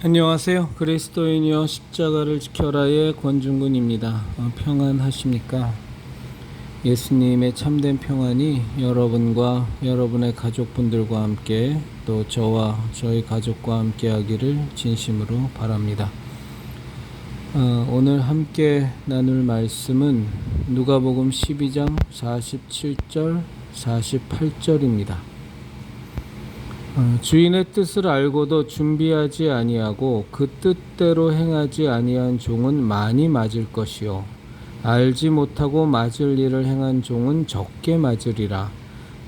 안녕하세요. 그리스도인이여 십자가를 지켜라의 권중근입니다. 평안하십니까? 예수님의 참된 평안이 여러분과 여러분의 가족분들과 함께 또 저와 저희 가족과 함께 하기를 진심으로 바랍니다. 오늘 함께 나눌 말씀은 누가복음 12장 47절 48절입니다. 주인의 뜻을 알고도 준비하지 아니하고 그 뜻대로 행하지 아니한 종은 많이 맞을 것이요 알지 못하고 맞을 일을 행한 종은 적게 맞으리라.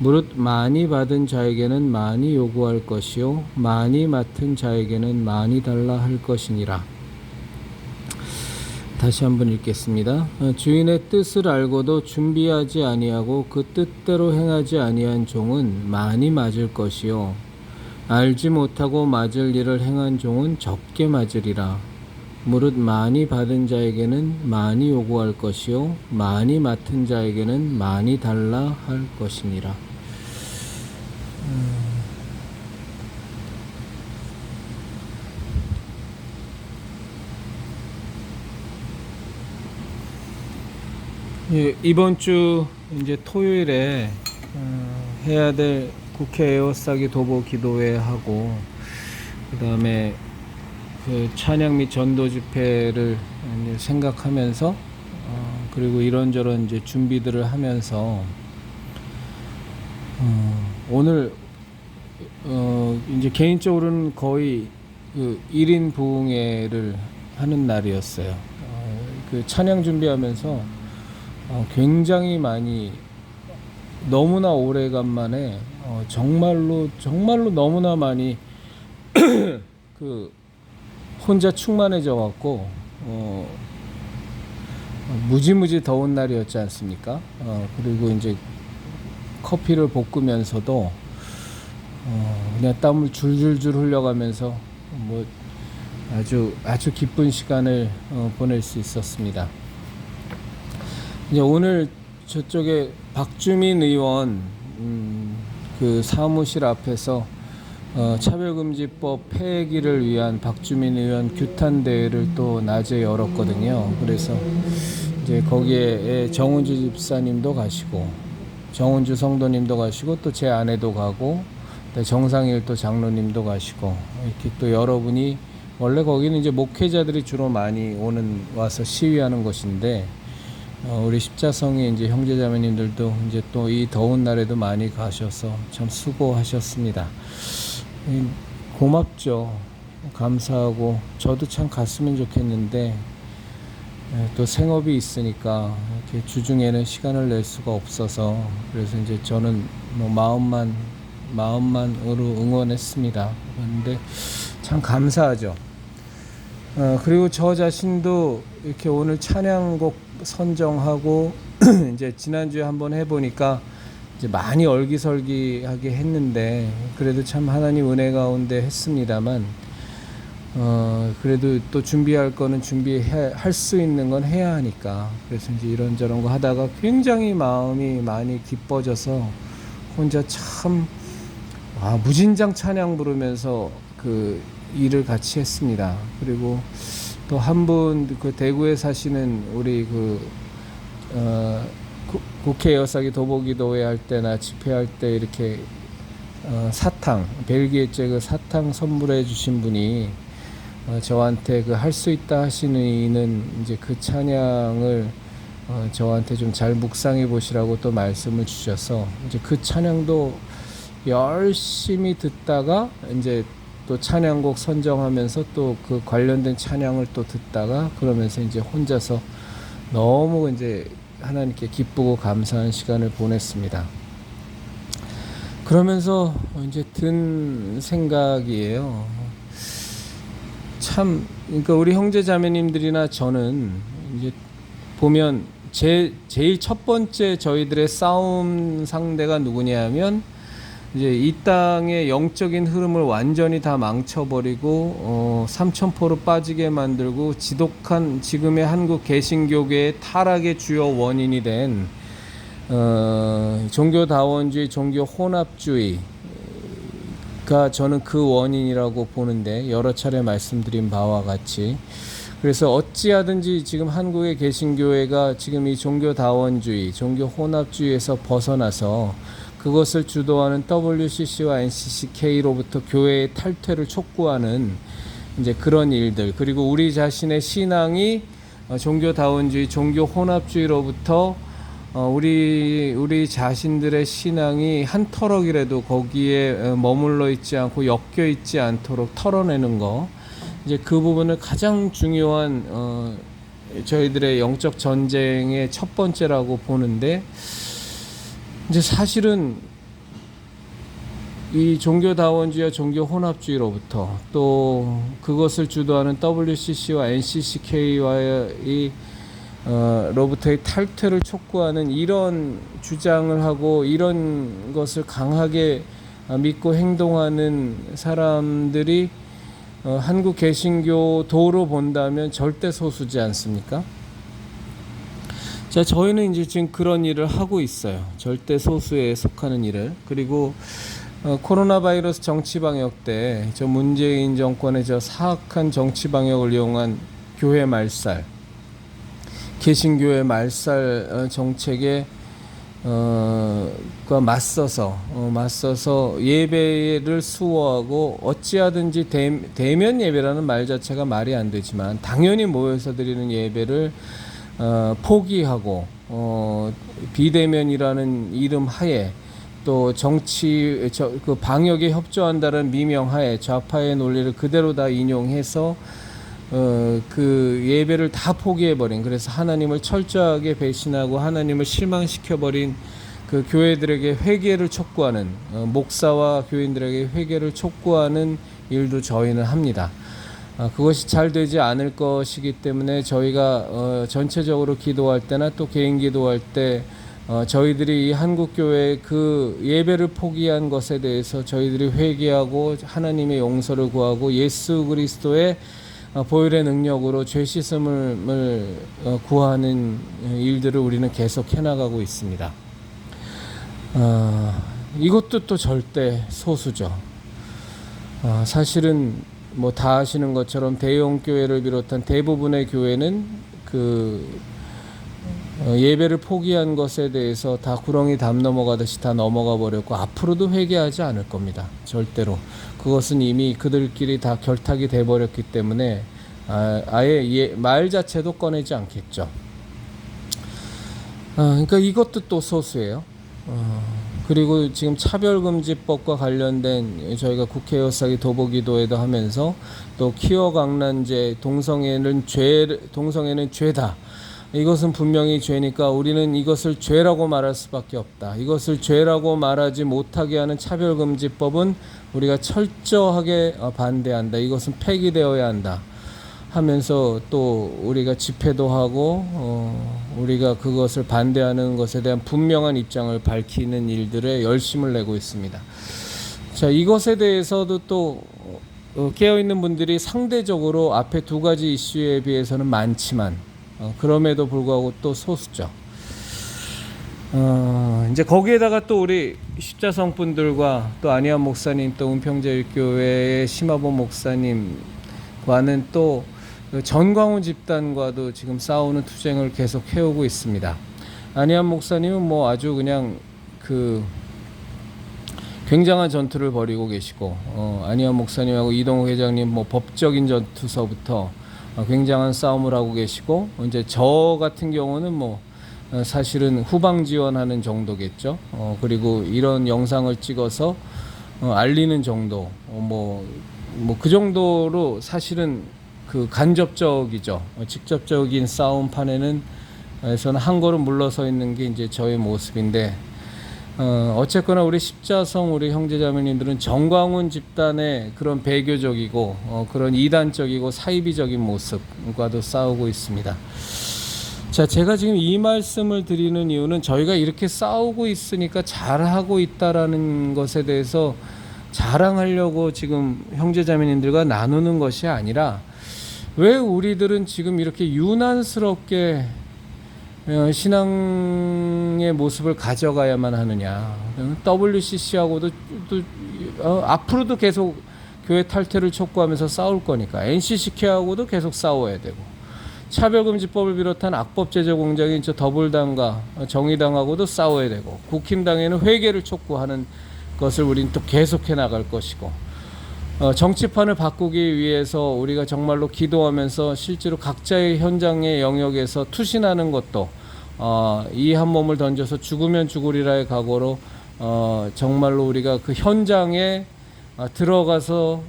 무릇 많이 받은 자에게는 많이 요구할 것이요 많이 맡은 자에게는 많이 달라 할 것이니라. 다시 한번 읽겠습니다. 주인의 뜻을 알고도 준비하지 아니하고 그 뜻대로 행하지 아니한 종은 많이 맞을 것이요 알지 못하고 맞을 일을 행한 종은 적게 맞으리라. 무릇 많이 받은 자에게는 많이 요구할 것이요 많이 맡은 자에게는 많이 달라 할 것이니라. 이번 주 이제 토요일에 해야 될 국회 에어싸기 도보 기도회 하고 그다음에 그 찬양 및 전도 집회를 이제 생각하면서 그리고 이런저런 이제 준비들을 하면서 오늘 이제 개인적으로는 거의 그 1인 부흥회를 하는 날이었어요. 그 찬양 준비하면서 굉장히 많이 너무나 오래간만에 정말로 너무나 많이 그 혼자 충만해져 갖고 무지무지 더운 날이었지 않습니까? 그리고 이제 커피를 볶으면서도 그냥 땀을 줄줄줄 흘려가면서 뭐 아주 기쁜 시간을 보낼 수 있었습니다. 이제 오늘 저쪽에 박주민 의원 그 사무실 앞에서 차별금지법 폐기를 위한 박주민 의원 규탄 대회를 또 낮에 열었거든요. 그래서 이제 거기에 정은주 집사님도 가시고 정은주 성도님도 가시고 또 제 아내도 가고 정상일 또 장로님도 가시고 이렇게 또 여러분이 원래 거기는 이제 목회자들이 주로 많이 와서 시위하는 곳인데 우리 십자성의 이제 형제자매님들도 이제 또 이 더운 날에도 많이 가셔서 참 수고하셨습니다. 고맙죠. 감사하고 저도 참 갔으면 좋겠는데 또 생업이 있으니까 이렇게 주중에는 시간을 낼 수가 없어서 그래서 이제 저는 뭐 마음만으로 응원했습니다. 그런데 참 감사하죠. 그리고 저 자신도 이렇게 오늘 찬양곡 선정하고 이제 지난주에 한번 해보니까 이제 많이 얼기설기하게 했는데 그래도 참 하나님 은혜 가운데 했습니다만 그래도 또 준비할 거는 준비할 수 있는 건 해야 하니까 그래서 이제 이런저런 거 하다가 굉장히 마음이 많이 기뻐져서 혼자 참 무진장 찬양 부르면서 그 일을 같이 했습니다. 그리고 또 한 분 그 대구에 사시는 우리 국회 에어싸기 도보기도회 할 때나 집회할 때 이렇게 사탕 벨기에제 그 사탕 선물해 주신 분이 저한테 그 할 수 있다 하시는 이제 그 찬양을 저한테 좀 잘 묵상해 보시라고 또 말씀을 주셔서 이제 그 찬양도 열심히 듣다가 이제 또 찬양곡 선정하면서 또 그 관련된 찬양을 또 듣다가 그러면서 이제 혼자서 너무 이제 하나님께 기쁘고 감사한 시간을 보냈습니다. 그러면서 이제 든 생각이에요. 참, 그러니까 우리 형제 자매님들이나 저는 이제 보면 제일 첫 번째 저희들의 싸움 상대가 누구냐면 이제 이 땅의 영적인 흐름을 완전히 다 망쳐버리고 삼천포로 빠지게 만들고 지독한 지금의 한국 개신교계의 타락의 주요 원인이 된 종교다원주의, 종교 혼합주의 저는 그 원인이라고 보는데, 여러 차례 말씀드린 바와 같이. 그래서 어찌하든지 지금 한국의 개신교회가 지금 이 종교다원주의, 종교혼합주의에서 벗어나서 그것을 주도하는 WCC와 NCCK로부터 교회의 탈퇴를 촉구하는 이제 그런 일들, 그리고 우리 자신의 신앙이 종교다원주의, 종교혼합주의로부터 우리 자신들의 신앙이 한 터럭이라도 거기에 머물러 있지 않고 엮여 있지 않도록 털어내는 거, 이제 그 부분을 가장 중요한 저희들의 영적 전쟁의 첫 번째라고 보는데, 이제 사실은 이 종교다원주의와 종교혼합주의로부터, 또 그것을 주도하는 WCC와 NCCK와의 로부터의 탈퇴를 촉구하는 이런 주장을 하고 이런 것을 강하게 믿고 행동하는 사람들이 한국 개신교도로 본다면 절대 소수지 않습니까? 자, 저희는 이제 지금 그런 일을 하고 있어요. 절대 소수에 속하는 일을. 그리고 코로나 바이러스 정치 방역 때 저 문재인 정권의 저 사악한 정치 방역을 이용한 교회 말살, 개신교회 말살 정책에 맞서서 예배를 수호하고, 어찌하든지 대면 예배라는 말 자체가 말이 안 되지만 당연히 모여서 드리는 예배를 포기하고 비대면이라는 이름 하에, 또 그 방역에 협조한다는 미명 하에 좌파의 논리를 그대로 다 인용해서 그 예배를 다 포기해버린, 그래서 하나님을 철저하게 배신하고 하나님을 실망시켜버린 그 교회들에게 회개를 촉구하는, 목사와 교인들에게 회개를 촉구하는 일도 저희는 합니다. 그것이 잘 되지 않을 것이기 때문에 저희가 전체적으로 기도할 때나 또 개인 기도할 때 저희들이 이 한국교회의 그 예배를 포기한 것에 대해서 저희들이 회개하고 하나님의 용서를 구하고 예수 그리스도의 보혈의 능력으로 죄 씻음을 구하는 일들을 우리는 계속 해나가고 있습니다. 이것도 또 절대 소수죠. 사실은 뭐 다 아시는 것처럼 대형교회를 비롯한 대부분의 교회는 그 예배를 포기한 것에 대해서 다 구렁이 담 넘어가듯이 다 넘어가 버렸고, 앞으로도 회개하지 않을 겁니다. 절대로. 그것은 이미 그들끼리 다 결탁이 돼 버렸기 때문에 아예 말 자체도 꺼내지 않겠죠. 그러니까 이것도 또 소수예요. 그리고 지금 차별금지법과 관련된 저희가 국회의사기 도보기도회도 하면서, 또 키워강란죄, 동성애는 죄다, 이것은 분명히 죄니까 우리는 이것을 죄라고 말할 수밖에 없다, 이것을 죄라고 말하지 못하게 하는 차별금지법은 우리가 철저하게 반대한다, 이것은 폐기되어야 한다 하면서, 또 우리가 집회도 하고 우리가 그것을 반대하는 것에 대한 분명한 입장을 밝히는 일들에 열심을 내고 있습니다. 자, 이것에 대해서도 또 깨어있는 분들이 상대적으로 앞에 두 가지 이슈에 비해서는 많지만 그럼에도 불구하고 또 소수죠. 이제 거기에다가 또 우리 십자성 분들과 또 안희환 목사님, 또 은평제일교회의 심화보 목사님과는 또 전광훈 집단과도 지금 싸우는 투쟁을 계속 해오고 있습니다. 안희환 목사님은 뭐 아주 그냥 그 굉장한 전투를 벌이고 계시고, 안희환 목사님하고 이동욱 회장님 뭐 법적인 전투서부터 굉장한 싸움을 하고 계시고, 이제 저 같은 경우는 뭐 사실은 후방 지원하는 정도겠죠. 그리고 이런 영상을 찍어서 알리는 정도, 뭐 그 정도로 사실은 그 간접적이죠. 직접적인 싸움판에는 에서는 한 걸음 물러서 있는 게 이제 저의 모습인데, 어쨌거나 우리 십자성 우리 형제자매님들은 정광훈 집단의 그런 배교적이고 그런 이단적이고 사이비적인 모습과도 싸우고 있습니다. 자, 제가 지금 이 말씀을 드리는 이유는 저희가 이렇게 싸우고 있으니까 잘하고 있다라는 것에 대해서 자랑하려고 지금 형제자매님들과 나누는 것이 아니라, 왜 우리들은 지금 이렇게 유난스럽게 신앙의 모습을 가져가야만 하느냐. WCC하고도 또 앞으로도 계속 교회 탈퇴를 촉구하면서 싸울 거니까 NCCK하고도 계속 싸워야 되고 차별금지법을 비롯한 악법 제재 공작인 저 더불당과 정의당하고도 싸워야 되고 국힘당에는 회개를 촉구하는 것을 우리는 또 계속해 나갈 것이고 정치판을 바꾸기 위해서 우리가 정말로 기도하면서 실제로 각자의 현장의 영역에서 투신하는 것도 이 한 몸을 던져서 죽으면 죽으리라의 각오로 정말로 우리가 그 현장에 들어가서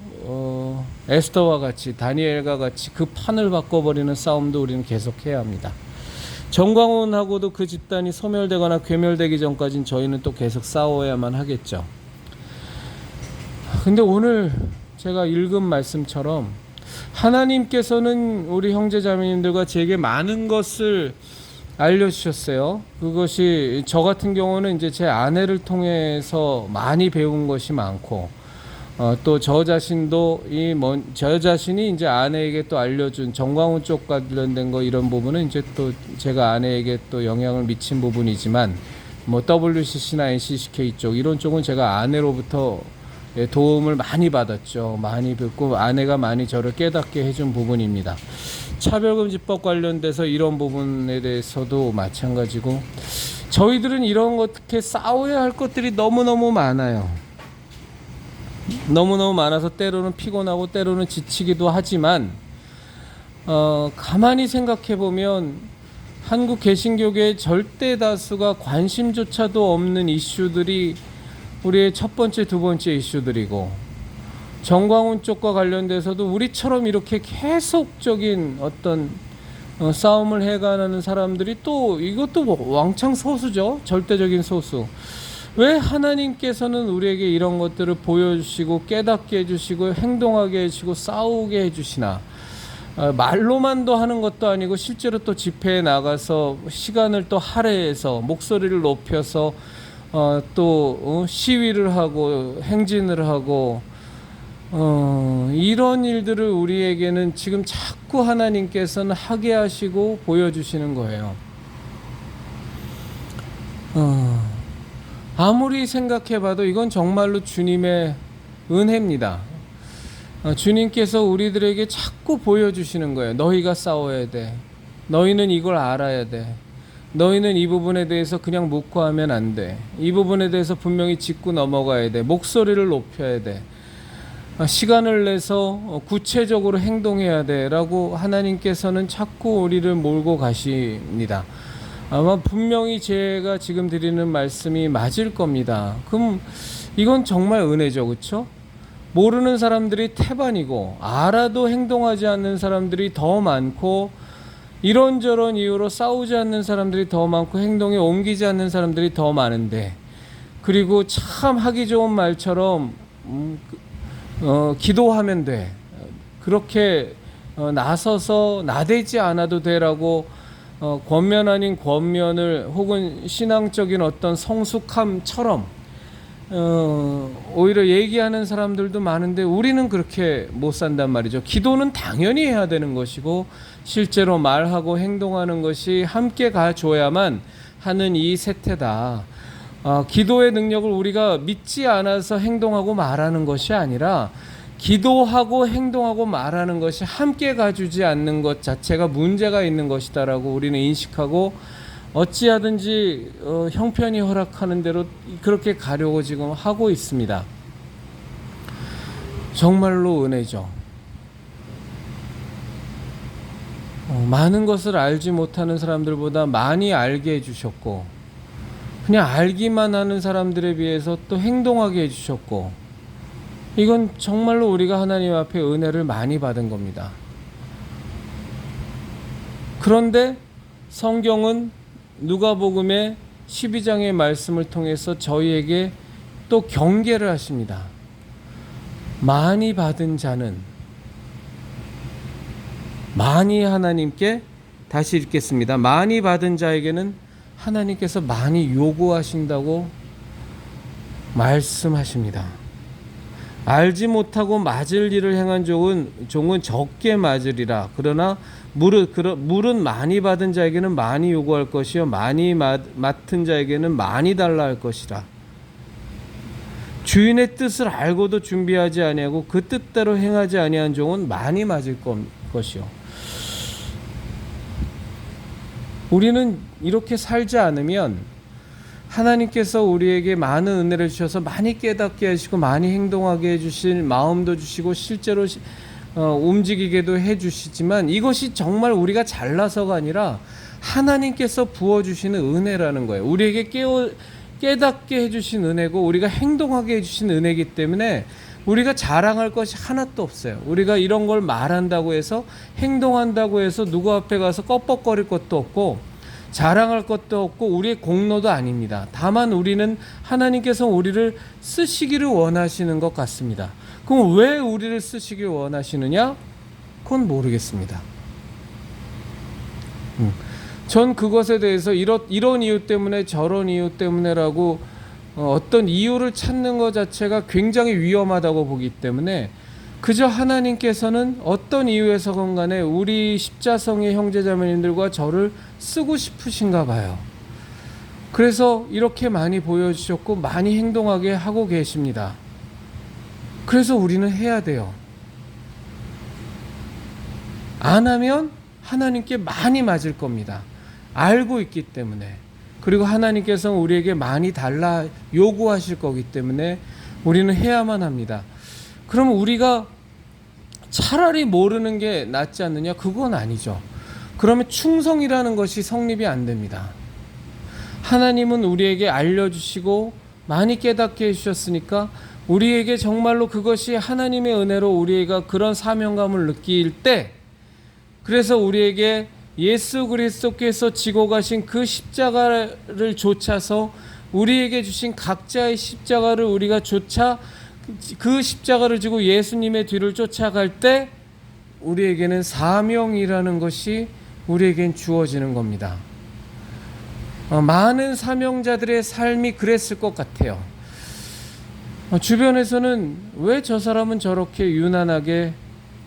에스더와 같이 다니엘과 같이 그 판을 바꿔버리는 싸움도 우리는 계속해야 합니다. 정광훈하고도 그 집단이 소멸되거나 괴멸되기 전까지는 저희는 또 계속 싸워야만 하겠죠. 근데 오늘 제가 읽은 말씀처럼 하나님께서는 우리 형제자매님들과 제게 많은 것을 알려주셨어요. 그것이 저 같은 경우는 이제 제 아내를 통해서 많이 배운 것이 많고 또 저 자신도 저 자신이 이제 아내에게 또 알려준 정광훈 쪽 관련된 거 이런 부분은 이제 또 제가 아내에게 또 영향을 미친 부분이지만 뭐 WCC나 NCCK 쪽 이런 쪽은 제가 아내로부터 도움을 많이 받았죠. 많이 듣고 아내가 많이 저를 깨닫게 해준 부분입니다. 차별금지법 관련돼서 이런 부분에 대해서도 마찬가지고 저희들은 이런 어떻게 싸워야 할 것들이 너무너무 많아요. 너무너무 많아서 때로는 피곤하고 때로는 지치기도 하지만 가만히 생각해 보면 한국 개신교계의 절대 다수가 관심조차도 없는 이슈들이 우리의 첫 번째, 두 번째 이슈들이고 정광훈 쪽과 관련돼서도 우리처럼 이렇게 계속적인 어떤 싸움을 해가는 사람들이 또 이것도 뭐 왕창 소수죠. 절대적인 소수. 왜 하나님께서는 우리에게 이런 것들을 보여주시고 깨닫게 해주시고 행동하게 해주시고 싸우게 해주시나. 말로만도 하는 것도 아니고 실제로 또 집회에 나가서 시간을 또 할애해서 목소리를 높여서 또 시위를 하고 행진을 하고 이런 일들을 우리에게는 지금 자꾸 하나님께서는 하게 하시고 보여주시는 거예요. 아무리 생각해봐도 이건 정말로 주님의 은혜입니다. 주님께서 우리들에게 자꾸 보여주시는 거예요. 너희가 싸워야 돼. 너희는 이걸 알아야 돼. 너희는 이 부분에 대해서 그냥 묵고하면 안 돼. 이 부분에 대해서 분명히 짚고 넘어가야 돼. 목소리를 높여야 돼. 시간을 내서 구체적으로 행동해야 돼 라고 하나님께서는 자꾸 우리를 몰고 가십니다. 아마 분명히 제가 지금 드리는 말씀이 맞을 겁니다. 그럼 이건 정말 은혜죠, 그렇죠? 모르는 사람들이 태반이고 알아도 행동하지 않는 사람들이 더 많고 이런저런 이유로 싸우지 않는 사람들이 더 많고 행동에 옮기지 않는 사람들이 더 많은데 그리고 참 하기 좋은 말처럼 기도하면 돼. 그렇게 나서서 나대지 않아도 되라고 권면 아닌 권면을 혹은 신앙적인 어떤 성숙함처럼 오히려 얘기하는 사람들도 많은데 우리는 그렇게 못 산단 말이죠. 기도는 당연히 해야 되는 것이고 실제로 말하고 행동하는 것이 함께 가줘야만 하는 이 세태다. 기도의 능력을 우리가 믿지 않아서 행동하고 말하는 것이 아니라 기도하고 행동하고 말하는 것이 함께 가주지 않는 것 자체가 문제가 있는 것이다라고 우리는 인식하고 어찌하든지 형편이 허락하는 대로 그렇게 가려고 지금 하고 있습니다. 정말로 은혜죠. 많은 것을 알지 못하는 사람들보다 많이 알게 해주셨고 그냥 알기만 하는 사람들에 비해서 또 행동하게 해주셨고 이건 정말로 우리가 하나님 앞에 은혜를 많이 받은 겁니다. 그런데 성경은 누가복음의 12장의 말씀을 통해서 저희에게 또 경계를 하십니다. 많이 받은 자는 많이 하나님께 다시 읽겠습니다. 많이 받은 자에게는 하나님께서 많이 요구하신다고 말씀하십니다. 알지 못하고 맞을 일을 행한 종은 적게 맞으리라. 그러나 물은 많이 받은 자에게는 많이 요구할 것이요 많이 맡은 자에게는 많이 달라 할 것이라. 주인의 뜻을 알고도 준비하지 아니하고 그 뜻대로 행하지 아니한 종은 많이 맞을 것이요. 우리는 이렇게 살지 않으면 하나님께서 우리에게 많은 은혜를 주셔서 많이 깨닫게 하시고 많이 행동하게 해주실 마음도 주시고 실제로 움직이게도 해주시지만 이것이 정말 우리가 잘나서가 아니라 하나님께서 부어주시는 은혜라는 거예요. 우리에게 깨닫게 해주신 은혜고 우리가 행동하게 해주신 은혜이기 때문에 우리가 자랑할 것이 하나도 없어요. 우리가 이런 걸 말한다고 해서 행동한다고 해서 누구 앞에 가서 껍벅거릴 것도 없고 자랑할 것도 없고 우리의 공로도 아닙니다. 다만 우리는 하나님께서 우리를 쓰시기를 원하시는 것 같습니다. 그럼 왜 우리를 쓰시길 원하시느냐? 그건 모르겠습니다. 전 그것에 대해서 이런 이유 때문에 저런 이유 때문에라고 어떤 이유를 찾는 것 자체가 굉장히 위험하다고 보기 때문에 그저 하나님께서는 어떤 이유에서건 간에 우리 십자성의 형제자매님들과 저를 쓰고 싶으신가 봐요. 그래서 이렇게 많이 보여주셨고 많이 행동하게 하고 계십니다. 그래서 우리는 해야 돼요. 안 하면 하나님께 많이 맞을 겁니다. 알고 있기 때문에. 그리고 하나님께서는 우리에게 많이 달라 요구하실 거기 때문에 우리는 해야만 합니다. 그러면 우리가 차라리 모르는 게 낫지 않느냐? 그건 아니죠. 그러면 충성이라는 것이 성립이 안 됩니다. 하나님은 우리에게 알려주시고 많이 깨닫게 해주셨으니까 우리에게 정말로 그것이 하나님의 은혜로 우리가 그런 사명감을 느낄 때 그래서 우리에게 예수 그리스도께서 지고 가신 그 십자가를 좇아서 우리에게 주신 각자의 십자가를 우리가 좇아 그 십자가를 지고 예수님의 뒤를 쫓아갈 때 우리에게는 사명이라는 것이 우리에겐 주어지는 겁니다. 많은 사명자들의 삶이 그랬을 것 같아요. 주변에서는 왜 저 사람은 저렇게 유난하게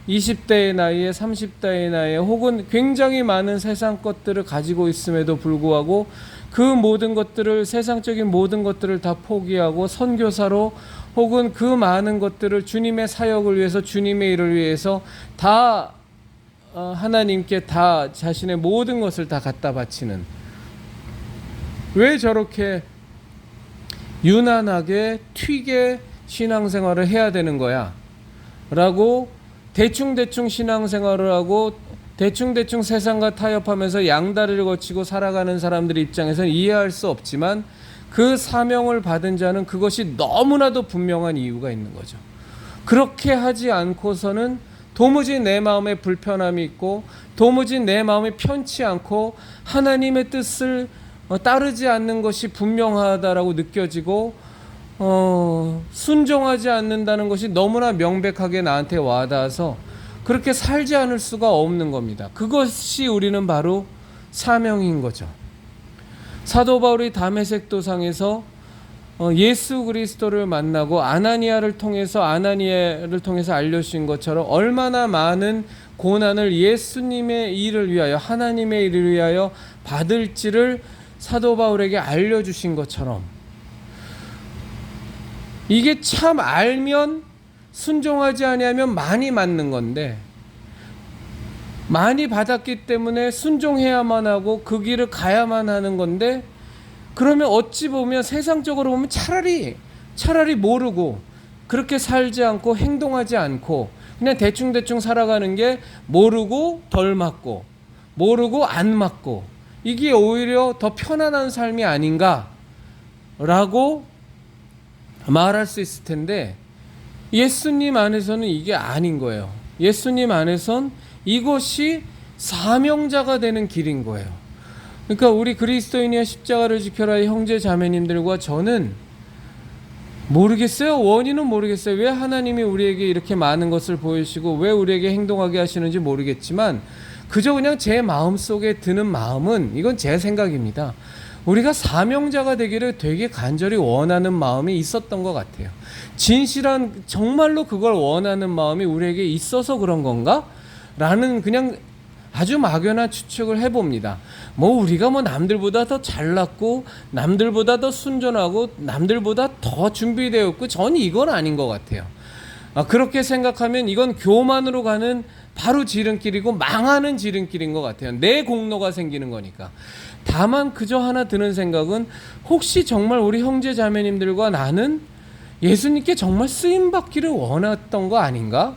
20대의 나이에 30대의 나이에 혹은 굉장히 많은 세상 것들을 가지고 있음에도 불구하고 그 모든 것들을 세상적인 모든 것들을 다 포기하고 선교사로 혹은 그 많은 것들을 주님의 사역을 위해서 주님의 일을 위해서 다 하나님께 다 자신의 모든 것을 다 갖다 바치는 왜 저렇게 유난하게 튀게 신앙생활을 해야 되는 거야 라고 대충 신앙생활을 하고 대충 세상과 타협하면서 양다리를 거치고 살아가는 사람들 입장에서는 이해할 수 없지만 그 사명을 받은 자는 그것이 너무나도 분명한 이유가 있는 거죠. 그렇게 하지 않고서는 도무지 내 마음에 불편함이 있고 도무지 내 마음이 편치 않고 하나님의 뜻을 따르지 않는 것이 분명하다라고 느껴지고 순종하지 않는다는 것이 너무나 명백하게 나한테 와닿아서 그렇게 살지 않을 수가 없는 겁니다. 그것이 우리는 바로 사명인 거죠. 사도 바울이 다메섹 도상에서 예수 그리스도를 만나고 아나니아를 통해서 알려주신 것처럼 얼마나 많은 고난을 예수님의 일을 위하여 하나님의 일을 위하여 받을지를 사도 바울에게 알려주신 것처럼 이게 참 알면 순종하지 아니하면 많이 맞는 건데 많이 받았기 때문에 순종해야만 하고 그 길을 가야만 하는 건데 그러면 어찌 보면 세상적으로 보면 차라리 모르고 그렇게 살지 않고 행동하지 않고 그냥 대충 살아가는 게 모르고 덜 맞고 모르고 안 맞고 이게 오히려 더 편안한 삶이 아닌가라고 말할 수 있을 텐데 예수님 안에서는 이게 아닌 거예요. 예수님 안에선 이것이 사명자가 되는 길인 거예요. 그러니까 우리 그리스도인이여 십자가를 지켜라의 형제 자매님들과 저는 모르겠어요. 원인은 모르겠어요. 왜 하나님이 우리에게 이렇게 많은 것을 보여주시고 왜 우리에게 행동하게 하시는지 모르겠지만 그저 그냥 제 마음속에 드는 마음은 이건 제 생각입니다. 우리가 사명자가 되기를 되게 간절히 원하는 마음이 있었던 것 같아요. 진실한 정말로 그걸 원하는 마음이 우리에게 있어서 그런 건가? 라는 그냥 아주 막연한 추측을 해봅니다. 뭐 우리가 뭐 남들보다 더 잘났고 남들보다 더 순전하고 남들보다 더 준비되어 있고 전 이건 아닌 것 같아요. 그렇게 생각하면 이건 교만으로 가는 바로 지름길이고 망하는 지름길인 것 같아요. 내 공로가 생기는 거니까. 다만 그저 하나 드는 생각은 혹시 정말 우리 형제 자매님들과 나는 예수님께 정말 쓰임받기를 원했던 거 아닌가?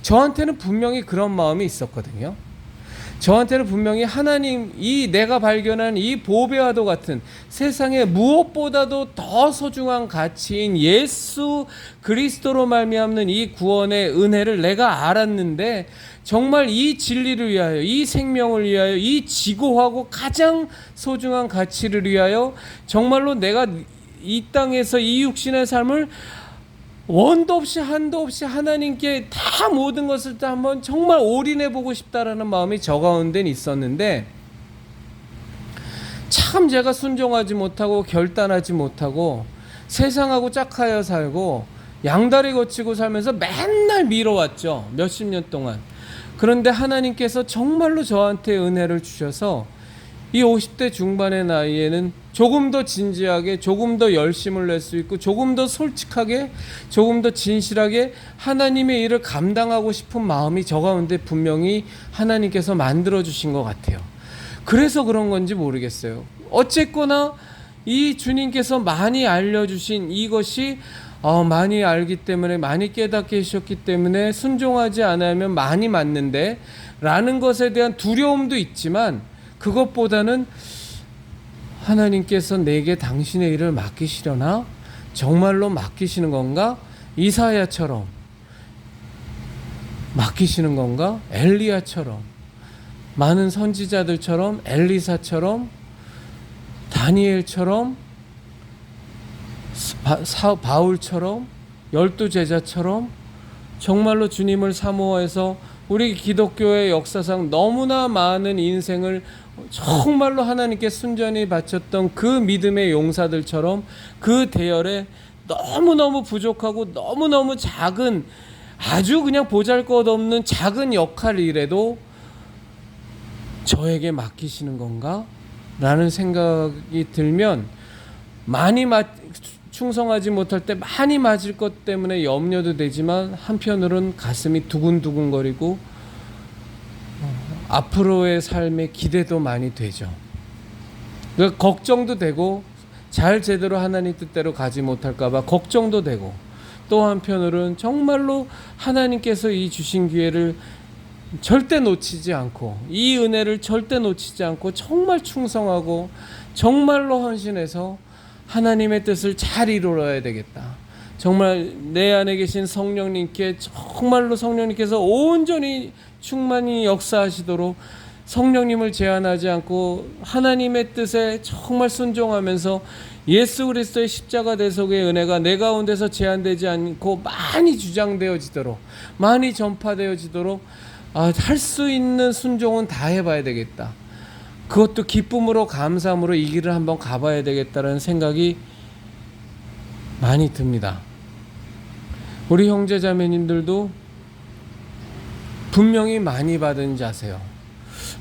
저한테는 분명히 그런 마음이 있었거든요. 저한테는 분명히 하나님, 이 내가 발견한 이 보배와도 같은 세상에 무엇보다도 더 소중한 가치인 예수 그리스도로 말미암는 이 구원의 은혜를 내가 알았는데 정말 이 진리를 위하여, 이 생명을 위하여, 이 지고하고 가장 소중한 가치를 위하여 정말로 내가 이 땅에서 이 육신의 삶을 원도 없이 한도 없이 하나님께 다 모든 것을 다 한번 정말 올인해 보고 싶다라는 마음이 저 가운데는 있었는데 참 제가 순종하지 못하고 결단하지 못하고 세상하고 짝하여 살고 양다리 거치고 살면서 맨날 미뤄왔죠. 몇십 년 동안. 그런데 하나님께서 정말로 저한테 은혜를 주셔서 이 50대 중반의 나이에는 조금 더 진지하게, 조금 더 열심을 낼 수 있고, 조금 더 솔직하게, 조금 더 진실하게 하나님의 일을 감당하고 싶은 마음이 저 가운데 분명히 하나님께서 만들어주신 것 같아요. 그래서 그런 건지 모르겠어요. 어쨌거나 이 주님께서 많이 알려주신 이것이 많이 알기 때문에, 많이 깨닫게 하셨기 때문에 순종하지 않으면 많이 맞는데 라는 것에 대한 두려움도 있지만 그것보다는 하나님께서 내게 당신의 일을 맡기시려나? 정말로 맡기시는 건가? 이사야처럼 맡기시는 건가? 엘리야처럼, 많은 선지자들처럼, 엘리사처럼, 다니엘처럼, 바울처럼, 12제자처럼 정말로 주님을 사모해서 우리 기독교의 역사상 너무나 많은 인생을 정말로 하나님께 순전히 바쳤던 그 믿음의 용사들처럼 그 대열에 너무너무 부족하고 너무너무 작은, 아주 그냥 보잘것없는 작은 역할이라도 저에게 맡기시는 건가? 라는 생각이 들면 많이 충성하지 못할 때 많이 맞을 것 때문에 염려도 되지만 한편으로는 가슴이 두근두근거리고 앞으로의 삶의 기대도 많이 되죠. 그러니까 걱정도 되고 잘 제대로 하나님 뜻대로 가지 못할까 봐 걱정도 되고, 또 한편으로는 정말로 하나님께서 이 주신 기회를 절대 놓치지 않고, 이 은혜를 절대 놓치지 않고 정말 충성하고 정말로 헌신해서 하나님의 뜻을 잘 이루어야 되겠다. 정말 내 안에 계신 성령님께 정말로 성령님께서 온전히 충만히 역사하시도록 성령님을 제한하지 않고 하나님의 뜻에 정말 순종하면서 예수 그리스도의 십자가 대속의 은혜가 내 가운데서 제한되지 않고 많이 주장되어지도록, 많이 전파되어지도록 할 수 있는 순종은 다 해봐야 되겠다. 그것도 기쁨으로 감사함으로 이 길을 한번 가봐야 되겠다는 생각이 많이 듭니다. 우리 형제 자매님들도 분명히 많이 받은 자세요.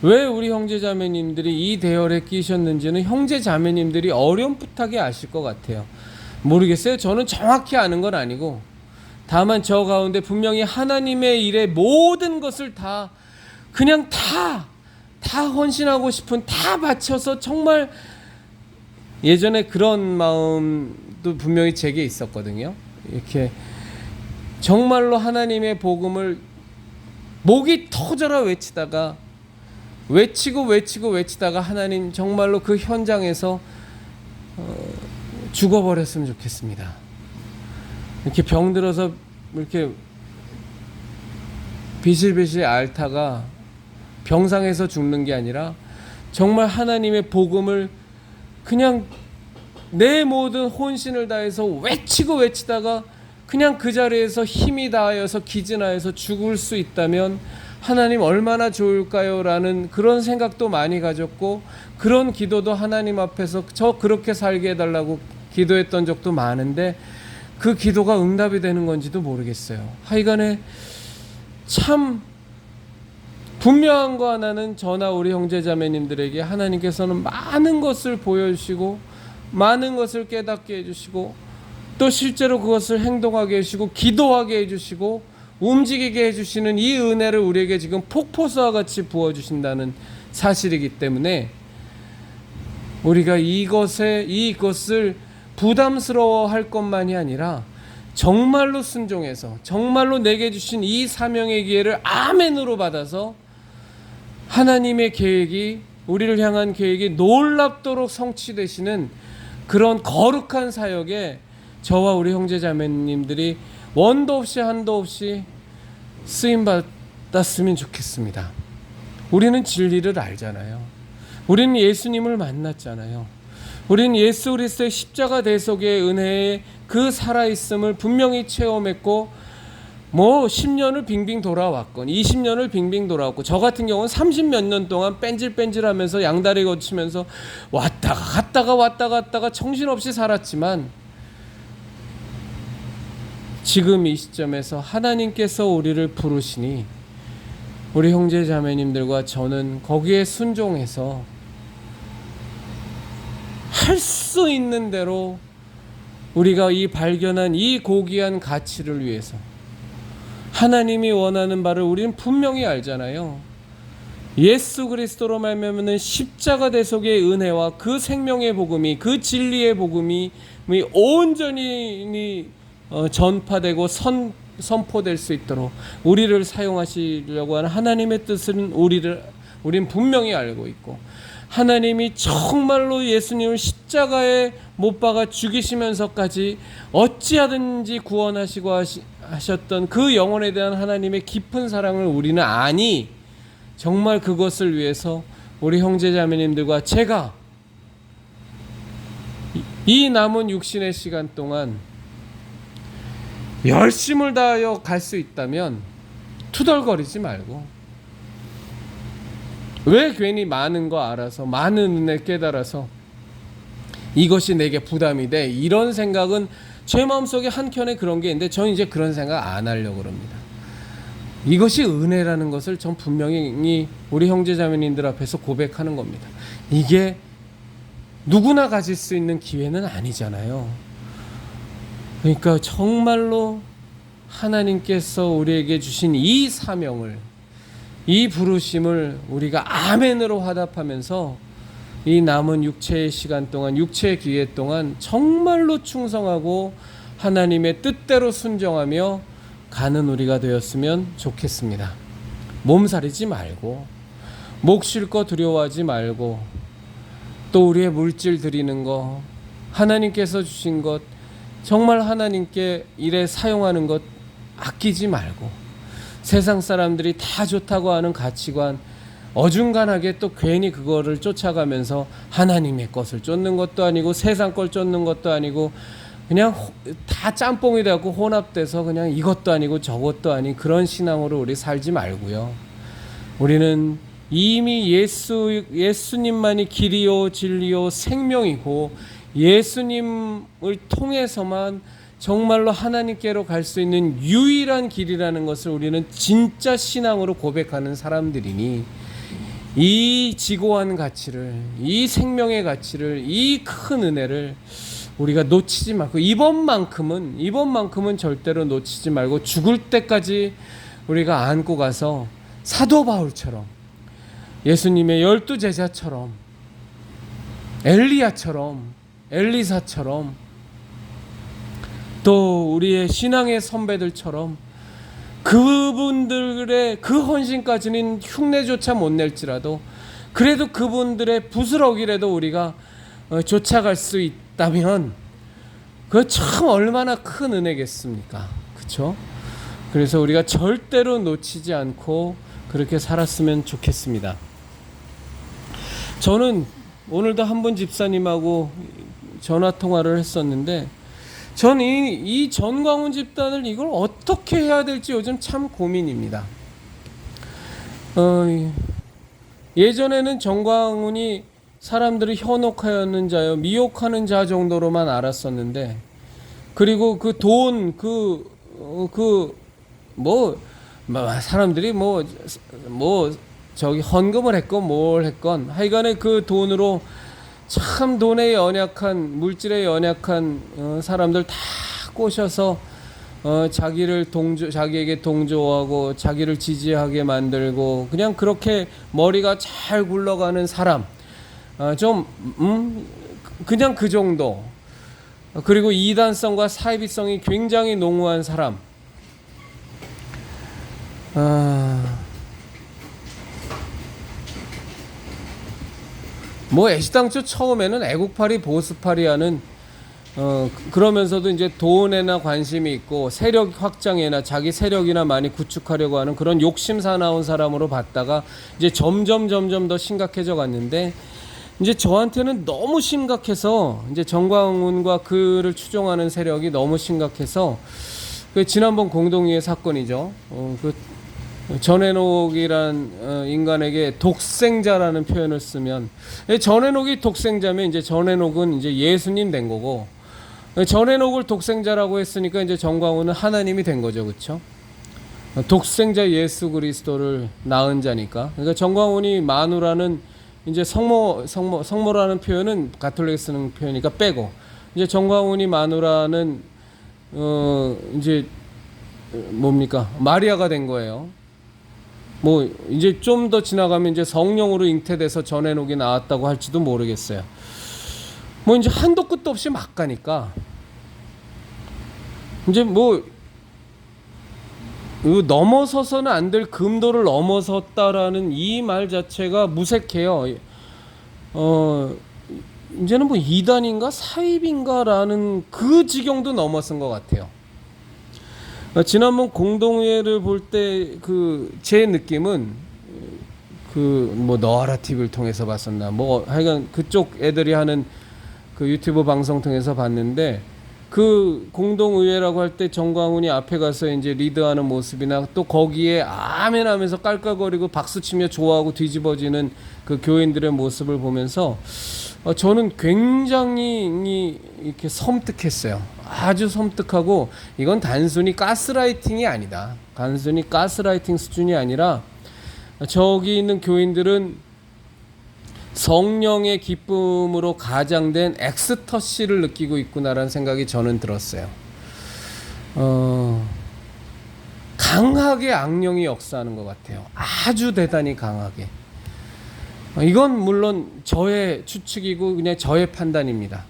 왜 우리 형제 자매님들이 이 대열에 끼셨는지는 형제 자매님들이 어렴풋하게 아실 것 같아요. 모르겠어요. 저는 정확히 아는 건 아니고, 다만 저 가운데 분명히 하나님의 일에 모든 것을 다 그냥 다 헌신하고 싶은, 다 바쳐서 정말, 예전에 그런 마음도 분명히 제게 있었거든요. 이렇게 정말로 하나님의 복음을 목이 터져라 외치다가 외치다가 하나님 정말로 그 현장에서 죽어버렸으면 좋겠습니다. 이렇게 병들어서 이렇게 비실비실 앓다가 병상에서 죽는 게 아니라 정말 하나님의 복음을 그냥 내 모든 혼신을 다해서 외치다가 그냥 그 자리에서 힘이 다하여서 기진하여서 죽을 수 있다면 하나님 얼마나 좋을까요? 라는 그런 생각도 많이 가졌고, 그런 기도도 하나님 앞에서 저 그렇게 살게 해달라고 기도했던 적도 많은데 그 기도가 응답이 되는 건지도 모르겠어요. 하여간에 참 분명한 거 하나는 저나 우리 형제자매님들에게 하나님께서는 많은 것을 보여주시고 많은 것을 깨닫게 해주시고 또 실제로 그것을 행동하게 해주시고 기도하게 해주시고 움직이게 해주시는 이 은혜를 우리에게 지금 폭포수와 같이 부어주신다는 사실이기 때문에 우리가 이것을 부담스러워할 것만이 아니라 정말로 순종해서 정말로 내게 주신 이 사명의 기회를 아멘으로 받아서 하나님의 계획이 우리를 향한 계획이 놀랍도록 성취되시는 그런 거룩한 사역에 저와 우리 형제자매님들이 원도 없이 한도 없이 쓰임받았으면 좋겠습니다. 우리는 진리를 알잖아요. 우리는 예수님을 만났잖아요. 우리는 예수 그리스도의 십자가 대속의 은혜의 그 살아있음을 분명히 체험했고 10년을 빙빙 돌아왔건 20년을 빙빙 돌아왔고 저 같은 경우는 30몇 년 동안 뺀질뺀질하면서 양다리 거치면서 왔다 갔다가 정신없이 살았지만 지금 이 시점에서 하나님께서 우리를 부르시니 우리 형제 자매님들과 저는 거기에 순종해서 할 수 있는 대로 우리가 이 발견한 이 고귀한 가치를 위해서 하나님이 원하는 바를 우리는 분명히 알잖아요. 예수 그리스도로 말미암는 십자가 대속의 은혜와 그 생명의 복음이 그 진리의 복음이 온전히 전파되고 선포될 수 있도록 우리를 사용하시려고 하는 하나님의 뜻은 우린 분명히 알고 있고 하나님이 정말로 예수님을 십자가에 못 박아 죽이시면서까지 어찌하든지 구원하시고 하셨던 그 영혼에 대한 하나님의 깊은 사랑을 우리는 아니 정말 그것을 위해서 우리 형제자매님들과 제가 이 남은 육신의 시간 동안 열심을 다하여 갈 수 있다면 투덜거리지 말고 왜 괜히 많은 거 알아서 많은 은혜 깨달아서 이것이 내게 부담이 돼 이런 생각은 제 마음속에 한켠에 그런 게 있는데 저는 이제 그런 생각 안 하려고 그럽니다. 이것이 은혜라는 것을 전 분명히 우리 형제자매님들 앞에서 고백하는 겁니다. 이게 누구나 가질 수 있는 기회는 아니잖아요. 그러니까 정말로 하나님께서 우리에게 주신 이 사명을 이 부르심을 우리가 아멘으로 화답하면서 이 남은 육체의 시간 동안 육체의 기회 동안 정말로 충성하고 하나님의 뜻대로 순종하며 가는 우리가 되었으면 좋겠습니다. 몸살이지 말고 목 쉴 거 두려워하지 말고 또 우리의 물질 드리는 거 하나님께서 주신 것 정말 하나님께 일에 사용하는 것 아끼지 말고 세상 사람들이 다 좋다고 하는 가치관 어중간하게 또 괜히 그거를 쫓아가면서 하나님의 것을 쫓는 것도 아니고 세상 걸 쫓는 것도 아니고 그냥 다 짬뽕이 되고 혼합돼서 그냥 이것도 아니고 저것도 아닌 그런 신앙으로 우리 살지 말고요. 우리는 이미 예수님만이 길이요 진리요 생명이고 예수님을 통해서만 정말로 하나님께로 갈 수 있는 유일한 길이라는 것을 우리는 진짜 신앙으로 고백하는 사람들이니 이 지고한 가치를 이 생명의 가치를 이 큰 은혜를 우리가 놓치지 말고 이번만큼은 절대로 놓치지 말고 죽을 때까지 우리가 안고 가서 사도 바울처럼 예수님의 12 제자처럼 엘리야처럼 엘리사처럼 또 우리의 신앙의 선배들처럼 그분들의 그 헌신까지는 흉내조차 못 낼지라도 그래도 그분들의 부스러기라도 우리가 쫓아갈 수 있다면 그거 참 얼마나 큰 은혜겠습니까? 그렇죠? 그래서 우리가 절대로 놓치지 않고 그렇게 살았으면 좋겠습니다. 저는 오늘도 한 분 집사님하고 전화 통화를 했었는데 저는 이 전광훈 집단을 이걸 어떻게 해야 될지 요즘 참 고민입니다. 예전에는 전광훈이 사람들을 현혹하였는 자요 미혹하는 자 정도로만 알았었는데 그리고 그 돈 사람들이 저기 헌금을 했건 뭘 했건 하여간에 그 돈으로 참 돈에 연약한 물질에 연약한 사람들 다 꼬셔서 자기에게 동조하고 자기를 지지하게 만들고 그냥 그렇게 머리가 잘 굴러가는 사람 그냥 그 정도. 그리고 이단성과 사이비성이 굉장히 농후한 사람. 뭐 애시당초 처음에는 애국파리 보수파리 하는 그러면서도 이제 돈에나 관심이 있고 세력 확장에나 자기 세력이나 많이 구축하려고 하는 그런 욕심 사나운 사람으로 봤다가 이제 점점 더 심각해져 갔는데 이제 저한테는 너무 심각해서 이제 정광훈과 그를 추종하는 세력이 너무 심각해서 그 지난번 공동위의 사건이죠. 그 전해녹이란 인간에게 독생자라는 표현을 쓰면 전해녹이 독생자면 이제 전해녹은 이제 예수님 된 거고 전해녹을 독생자라고 했으니까 이제 정광훈은 하나님이 된 거죠, 그렇죠? 독생자 예수 그리스도를 낳은 자니까. 그러니까 정광훈이 마누라는 이제 성모라는 표현은 가톨릭에 쓰는 표현이니까 빼고 이제 정광훈이 마누라는 이제 뭡니까 마리아가 된 거예요. 뭐 이제 좀 더 지나가면 이제 성령으로 잉태돼서 전해녹이 나왔다고 할지도 모르겠어요. 뭐 이제 한도 끝도 없이 막 가니까 이제 뭐 넘어서서는 안 될 금도를 넘어섰다라는 이 말 자체가 무색해요. 이제는 뭐 이단인가 사입인가라는 그 지경도 넘어선 것 같아요. 지난번 공동회를 볼 때 그 제 느낌은 그 뭐 너아라 TV를 통해서 봤었나 뭐 하여간 그쪽 애들이 하는 그 유튜브 방송 통해서 봤는데 그 공동의회라고 할 때 정광훈이 앞에 가서 이제 리드하는 모습이나 또 거기에 아멘 하면서 깔깔거리고 박수치며 좋아하고 뒤집어지는 그 교인들의 모습을 보면서 저는 굉장히 이렇게 섬뜩했어요. 아주 섬뜩하고 이건 단순히 가스라이팅이 아니다. 단순히 가스라이팅 수준이 아니라 저기 있는 교인들은 성령의 기쁨으로 가장된 엑스터시를 느끼고 있구나라는 생각이 저는 들었어요. 강하게 악령이 역사하는 것 같아요. 아주 대단히 강하게. 이건 물론 저의 추측이고 그냥 저의 판단입니다.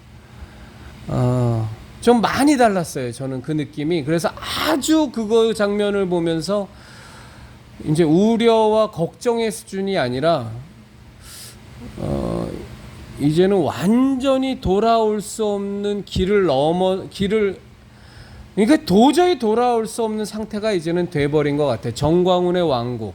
좀 많이 달랐어요. 저는 그 느낌이. 그래서 아주 그거 장면을 보면서 이제 우려와 걱정의 수준이 아니라 이제는 완전히 돌아올 수 없는 그러니까 도저히 돌아올 수 없는 상태가 이제는 돼버린 것 같아요. 정광훈의 왕국.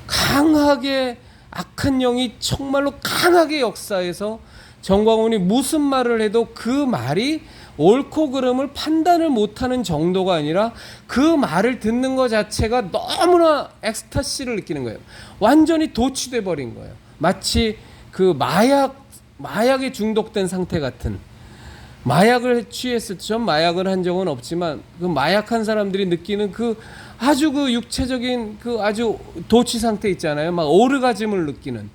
강하게 악한 영이 정말로 강하게 역사해서 정광훈이 무슨 말을 해도 그 말이 옳고 그름을 판단을 못하는 정도가 아니라 그 말을 듣는 것 자체가 너무나 엑스타시를 느끼는 거예요. 완전히 도취돼 버린 거예요. 마치 그 마약에 중독된 상태 같은. 마약을 취했을 때 전 마약을 한 적은 없지만 그 마약한 사람들이 느끼는 그 아주 그 육체적인 그 아주 도취 상태 있잖아요. 막 오르가즘을 느끼는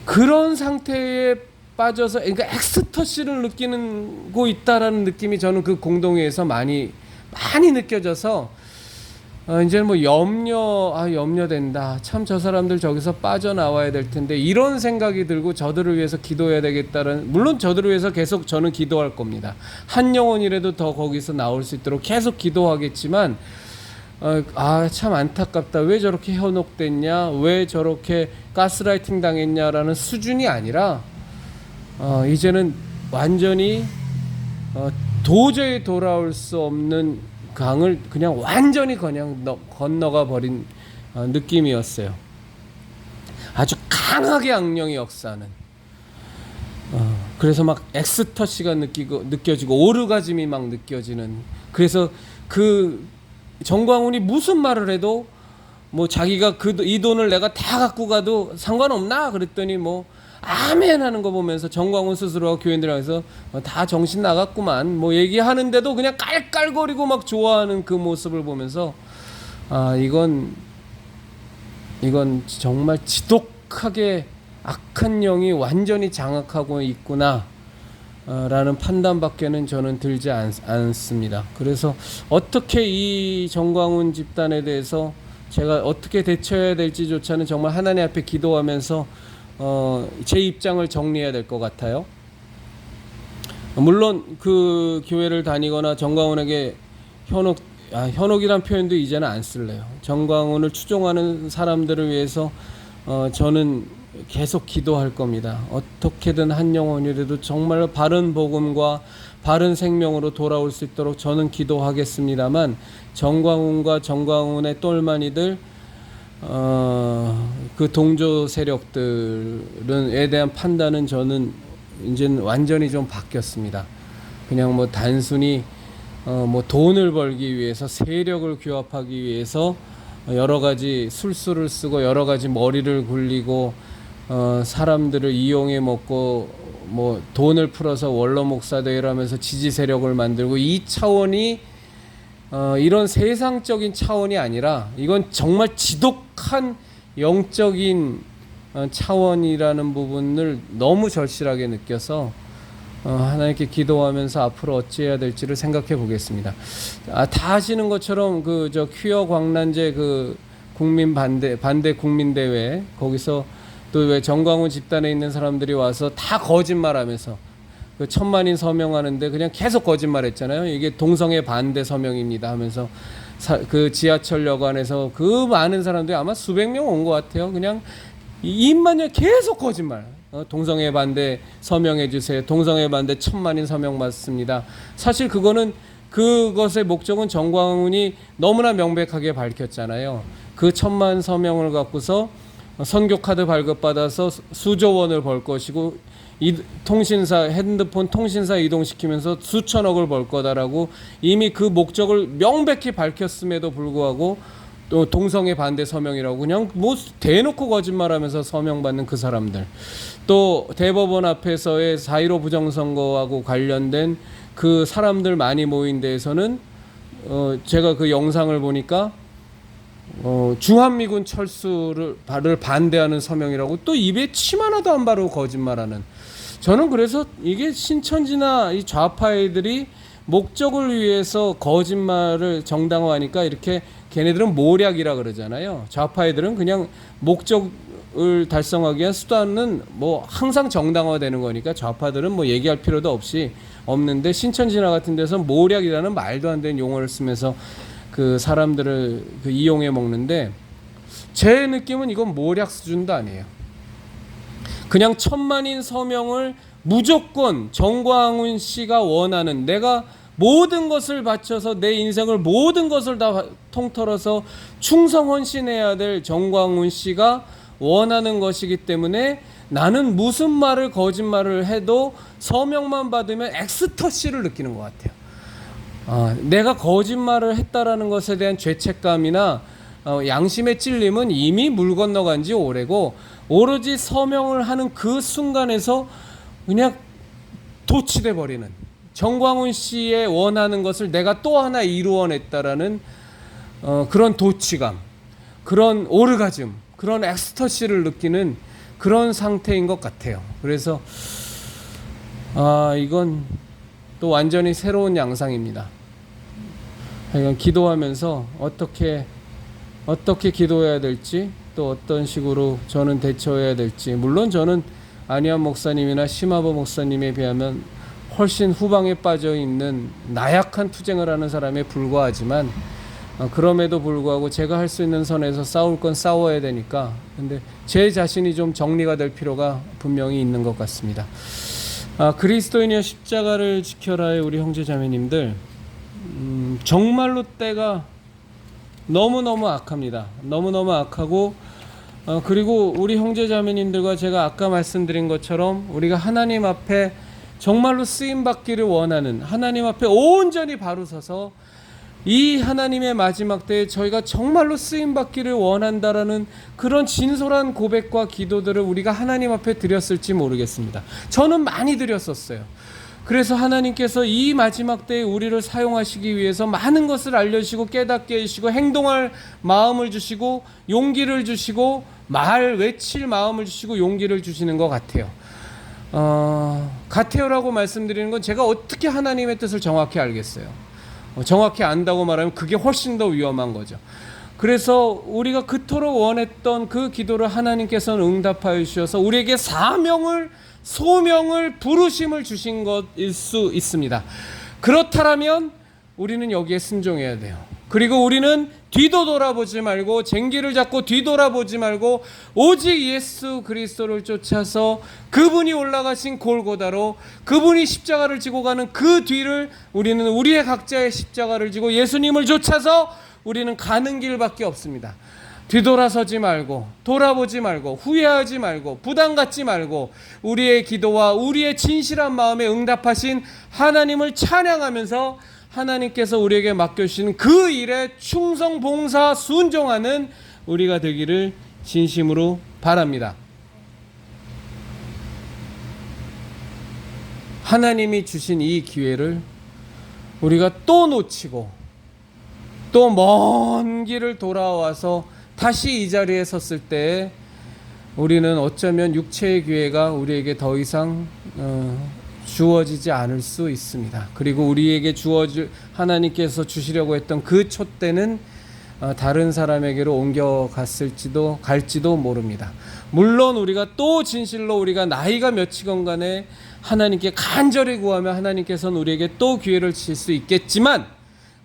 그런 상태에 빠져서 그러니까 엑스터시를 느끼고 있다라는 느낌이 저는 그 공동회에서 많이 느껴져서 이제는 뭐 염려된다. 참 저 사람들 저기서 빠져나와야 될 텐데 이런 생각이 들고 저들을 위해서 기도해야 되겠다는 물론 저들을 위해서 계속 저는 기도할 겁니다. 한 영혼이라도 더 거기서 나올 수 있도록 계속 기도하겠지만 참 안타깝다. 왜 저렇게 현혹됐냐? 왜 저렇게 가스라이팅 당했냐라는 수준이 아니라 이제는 완전히 도저히 돌아올 수 없는 강을 그냥 완전히 건너가 버린 느낌이었어요. 아주 강하게 악령이 역사하는. 그래서 막 엑스터시가 느껴지고 오르가즘이 막 느껴지는. 그래서 그 정광훈이 무슨 말을 해도 뭐 자기가 이 돈을 내가 다 갖고 가도 상관없나 그랬더니 뭐 아멘 하는 거 보면서 정광훈 스스로가 교인들에서 다 정신 나갔구만 뭐 얘기하는데도 그냥 깔깔거리고 막 좋아하는 그 모습을 보면서 이건 이건 정말 지독하게 악한 영이 완전히 장악하고 있구나 라는 판단밖에는 저는 들지 않습니다. 그래서 어떻게 이 정광훈 집단에 대해서 제가 어떻게 대처해야 될지조차는 정말 하나님 앞에 기도하면서 제 입장을 정리해야 될 것 같아요. 물론 그 교회를 다니거나 정광훈에게 현혹이란 표현도 이제는 안 쓸래요. 정광훈을 추종하는 사람들을 위해서 저는 계속 기도할 겁니다. 어떻게든 한 영혼이라도 정말 바른 복음과 바른 생명으로 돌아올 수 있도록 저는 기도하겠습니다만, 정광훈과 정광훈의 똘마니들 그 동조 세력들에 대한 판단은 저는 이제는 완전히 좀 바뀌었습니다. 그냥 뭐 단순히 뭐 돈을 벌기 위해서, 세력을 규합하기 위해서 여러 가지 술수를 쓰고 여러 가지 머리를 굴리고 사람들을 이용해 먹고 뭐 돈을 풀어서 원로 목사 대회를 하면서 지지 세력을 만들고, 이 차원이 이런 세상적인 차원이 아니라 이건 정말 지독한 영적인 차원이라는 부분을 너무 절실하게 느껴서 하나님께 기도하면서 앞으로 어찌해야 될지를 생각해 보겠습니다. 다 아시는 것처럼 그 저 퀴어 광란제 그 국민 반대 국민대회, 거기서 또 왜 정광훈 집단에 있는 사람들이 와서 다 거짓말하면서 그 1000만인 서명하는데 그냥 계속 거짓말했잖아요. 이게 동성애 반대 서명입니다 하면서 그 지하철역 안에서 그 많은 사람들이 아마 수백 명 온 것 같아요. 그냥 입만 계속 거짓말. 동성애 반대 서명해 주세요. 동성애 반대 1000만인 서명 받습니다. 사실 그것의 목적은 정광훈이 너무나 명백하게 밝혔잖아요. 그 1000만 서명을 갖고서 선교 카드 발급받아서 수조 원을 벌 것이고, 핸드폰 통신사 이동시키면서 수천억을 벌 거다라고 이미 그 목적을 명백히 밝혔음에도 불구하고 또 동성애 반대 서명이라고 그냥 뭐 대놓고 거짓말하면서 서명받는 그 사람들, 또 대법원 앞에서의 4.15 부정선거하고 관련된 그 사람들 많이 모인 데에서는 제가 그 영상을 보니까 주한미군 철수를 반대하는 서명이라고 또 입에 침 하나도 안 바르고 거짓말하는, 저는 그래서 이게 신천지나 이 좌파애들이 목적을 위해서 거짓말을 정당화하니까 이렇게 걔네들은 모략이라 그러잖아요. 좌파애들은 그냥 목적을 달성하기 위한 수단은 뭐 항상 정당화되는 거니까 좌파들은 뭐 얘기할 필요도 없는데, 신천지나 같은 데서 모략이라는 말도 안 되는 용어를 쓰면서 그 사람들을 이용해 먹는데, 제 느낌은 이건 모략 수준도 아니에요. 그냥 1000만인 서명을 무조건 정광훈 씨가 원하는, 내가 모든 것을 바쳐서 내 인생을 모든 것을 다 통틀어서 충성 헌신해야 될 정광훈 씨가 원하는 것이기 때문에 나는 무슨 말을 거짓말을 해도 서명만 받으면 엑스터시를 느끼는 것 같아요. 내가 거짓말을 했다라는 것에 대한 죄책감이나 양심의 찔림은 이미 물 건너간 지 오래고, 오로지 서명을 하는 그 순간에서 그냥 도취돼 버리는, 정광훈 씨의 원하는 것을 내가 또 하나 이루어냈다라는 그런 도취감, 그런 오르가즘, 그런 엑스터시를 느끼는 그런 상태인 것 같아요. 그래서 이건 또 완전히 새로운 양상입니다. 기도하면서 어떻게 기도해야 될지, 또 어떤 식으로 저는 대처해야 될지, 물론 저는 안희환 목사님이나 심하보 목사님에 비하면 훨씬 후방에 빠져 있는 나약한 투쟁을 하는 사람에 불과하지만, 그럼에도 불구하고 제가 할 수 있는 선에서 싸울 건 싸워야 되니까, 근데 제 자신이 좀 정리가 될 필요가 분명히 있는 것 같습니다. 그리스도인이여 십자가를 지켜라의 우리 형제 자매님들, 정말로 때가 너무너무 악합니다. 너무너무 악하고, 그리고 우리 형제 자매님들과 제가 아까 말씀드린 것처럼 우리가 하나님 앞에 정말로 쓰임받기를 원하는, 하나님 앞에 온전히 바로 서서 이 하나님의 마지막 때에 저희가 정말로 쓰임받기를 원한다라는 그런 진솔한 고백과 기도들을 우리가 하나님 앞에 드렸을지 모르겠습니다. 저는 많이 드렸었어요. 그래서 하나님께서 이 마지막 때에 우리를 사용하시기 위해서 많은 것을 알려주시고 깨닫게 해주시고 행동할 마음을 주시고 용기를 주시고 외칠 마음을 주시고 용기를 주시는 것 같아요. 같아요라고 말씀드리는 건 제가 어떻게 하나님의 뜻을 정확히 알겠어요. 정확히 안다고 말하면 그게 훨씬 더 위험한 거죠. 그래서 우리가 그토록 원했던 그 기도를 하나님께서는 응답하여 주셔서 우리에게 사명을, 소명을, 부르심을 주신 것일 수 있습니다. 그렇다면 우리는 여기에 순종해야 돼요. 그리고 우리는 뒤도 돌아보지 말고, 쟁기를 잡고 뒤돌아보지 말고 오직 예수 그리스도를 쫓아서 그분이 올라가신 골고다로, 그분이 십자가를 지고 가는 그 뒤를 우리는 우리의 각자의 십자가를 지고 예수님을 쫓아서 우리는 가는 길밖에 없습니다. 뒤돌아서지 말고, 돌아보지 말고, 후회하지 말고, 부담 갖지 말고 우리의 기도와 우리의 진실한 마음에 응답하신 하나님을 찬양하면서 하나님께서 우리에게 맡겨주신 그 일에 충성, 봉사, 순종하는 우리가 되기를 진심으로 바랍니다. 하나님이 주신 이 기회를 우리가 또 놓치고 또 먼 길을 돌아와서 다시 이 자리에 섰을 때 우리는 어쩌면 육체의 기회가 우리에게 더 이상 주어지지 않을 수 있습니다. 그리고 우리에게 하나님께서 주시려고 했던 그 촛대는 다른 사람에게로 갈지도 모릅니다. 물론 우리가 또 진실로 우리가 나이가 몇이건 간에 하나님께 간절히 구하면 하나님께서는 우리에게 또 기회를 주실 수 있겠지만,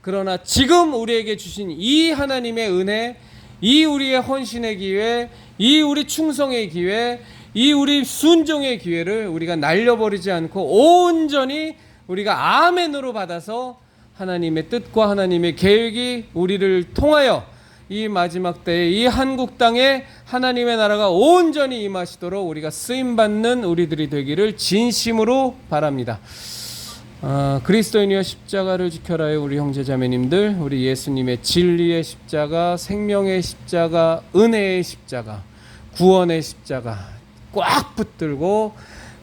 그러나 지금 우리에게 주신 이 하나님의 은혜, 이 우리의 헌신의 기회, 이 우리 충성의 기회, 이 우리 순종의 기회를 우리가 날려버리지 않고 온전히 우리가 아멘으로 받아서 하나님의 뜻과 하나님의 계획이 우리를 통하여 이 마지막 때에 이 한국 땅에 하나님의 나라가 온전히 임하시도록 우리가 쓰임받는 우리들이 되기를 진심으로 바랍니다. 그리스도인이여 십자가를 지켜라의 우리 형제자매님들, 우리 예수님의 진리의 십자가, 생명의 십자가, 은혜의 십자가, 구원의 십자가 꽉 붙들고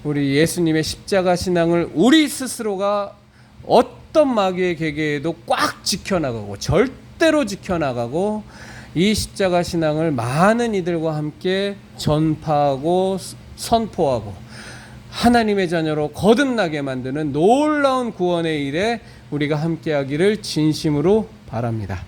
우리 예수님의 십자가 신앙을 우리 스스로가 어떤 마귀의 계계에도 꽉 지켜나가고 절대로 지켜나가고 이 십자가 신앙을 많은 이들과 함께 전파하고 선포하고 하나님의 자녀로 거듭나게 만드는 놀라운 구원의 일에 우리가 함께하기를 진심으로 바랍니다.